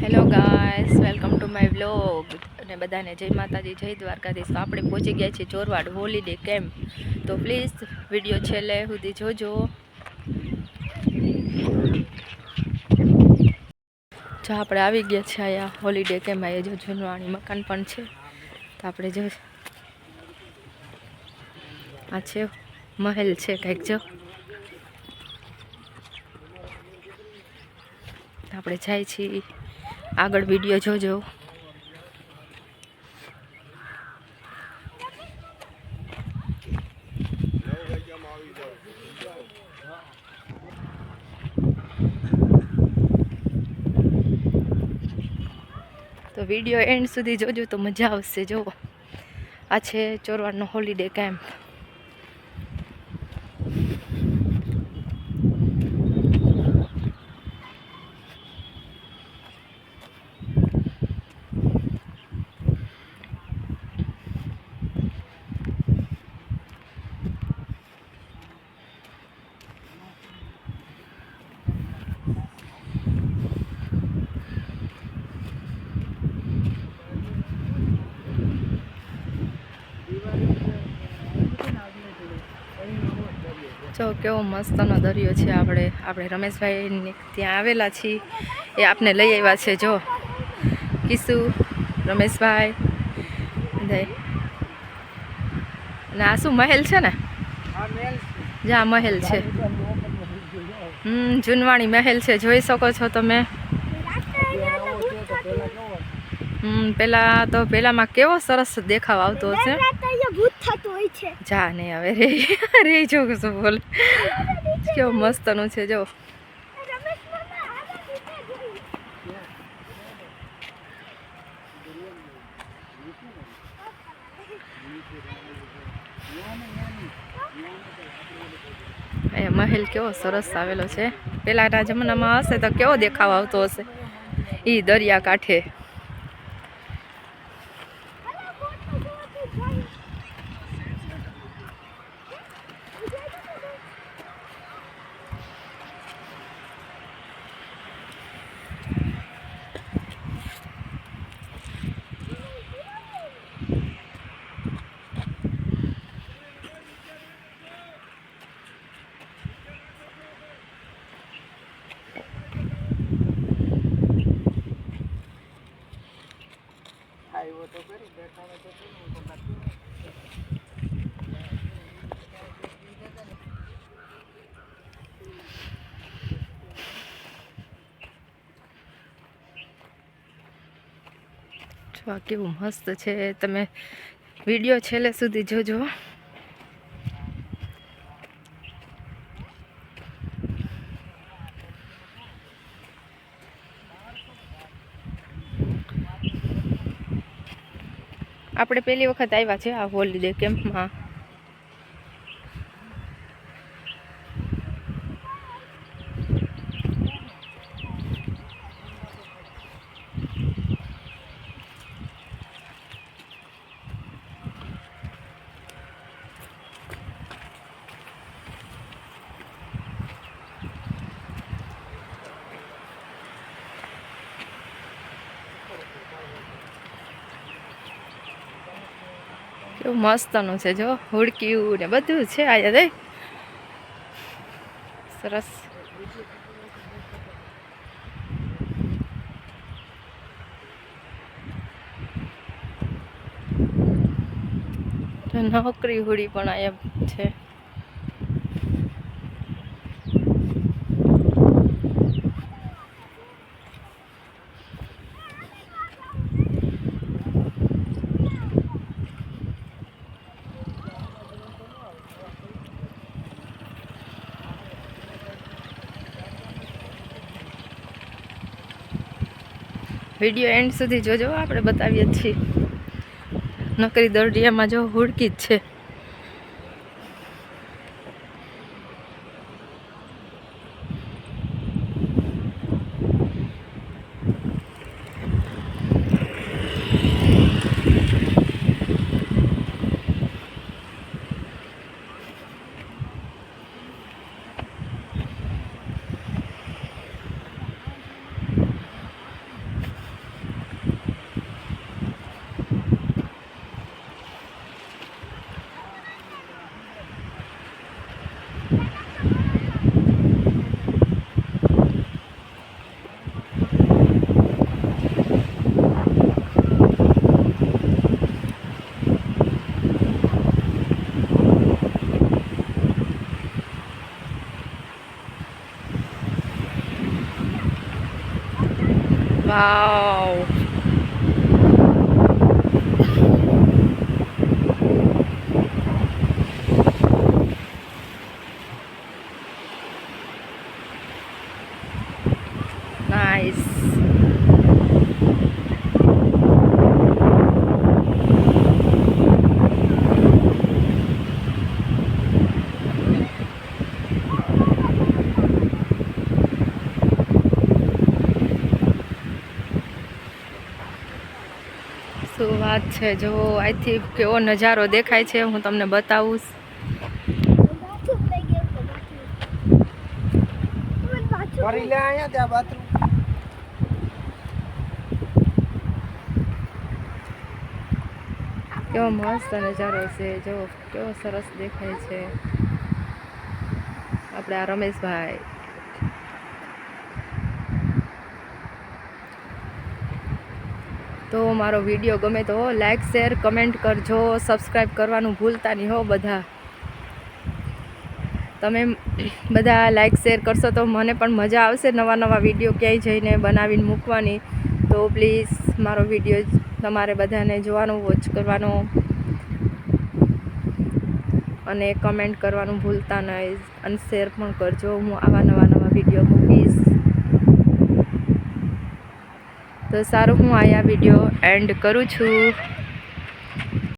Hello guys, welcome to my vlog. અને બધાને જય માતાજી, જય દ્વારકાધીશ. તો આપણે પહોંચી ગયા છીએ ચોરવાડ હોલિડે કેમ્પ. તો પ્લીઝ વિડીયો છેલ્લે સુધી જોજો. જો આપણે આવી ગયા છીએ અહીંયા હોલિડે કેમ્પ. અહીંયા જો જૂનવાણી મકાન પણ છે. તો આપણે જો આ છે મહેલ છે કંઈક, જો આપણે જાય છીએ આગળ. વિડીયો જોજો. તો વિડીયો એન્ડ સુધી જોજો તો મજા આવશે. જો આ છે ચોરવાડનો હોલિડે કેમ્પ. જો કેવો મસ્તનો દરિયો છે. આપણે રમેશભાઈ ત્યાં આવેલા છીએ, એ આપને લઈ આવ્યા છે. જો કિસુ, રમેશભાઈ અને આ શું મહેલ છે ને? જ્યાં મહેલ છે, જૂનવાણી મહેલ છે, જોઈ શકો છો તમે. પેલામાં કેવો સરસ દેખાવ આવતો હશે. જા નહીં હવે રે જો શું બોલ, કેવો મસ્તનું છે. જો અહીંયા મહેલ કેવો સરસ આવેલો છે. પેલાના જમાનામાં હશે તો કેવો દેખાવ આવતો હશે એ દરિયા કાંઠે. આ કેવું મસ્ત છે. તમે વિડીયો છેલ્લે સુધી જોજો. આપણે પહેલી વખત આવ્યા છે આ હોલિડે કેમ્પમાં. કેવું મસ્તનું છે. જો હુડક્યું ને બધું છે આયા. સરસ. નોકરી હુડી પણ આયા છે. વિડીયો એન્ડ સુધી જોજો. આપણે બતાવીએ છીએ નકરી દરિયામાં જો હુડકી જ છે. વાવ, નાઈસ. શું વાત છે, જો અહીંથી કેવો નજારો દેખાય છે હું તમને બતાવું. કેવો મસ્ત નજારો છે, જો કેવો સરસ દેખાય છે. આપણે આ રમેશભાઈ. તો મારો વિડીયો ગમે તો લાઈક શેર કમેન્ટ કરજો, સબસ્ક્રાઈબ કરવાનું ભૂલતા નહીં હો બધા. તમે બધા લાઈક શેર કરશો તો મને પણ મજા આવશે નવા નવા વિડીયો ક્યાંય જઈને બનાવીને મૂકવાની. તો પ્લીઝ મારો વિડીયો તમારે બધાને જોવાનો, વોચ કરવાનો અને કમેન્ટ કરવાનું ભૂલતા નહીં, અને શેર પણ કરજો. હું આવા નવા વિડીયો મૂકીશ. તો સારું, હું આ વિડીયો એન્ડ કરું છું.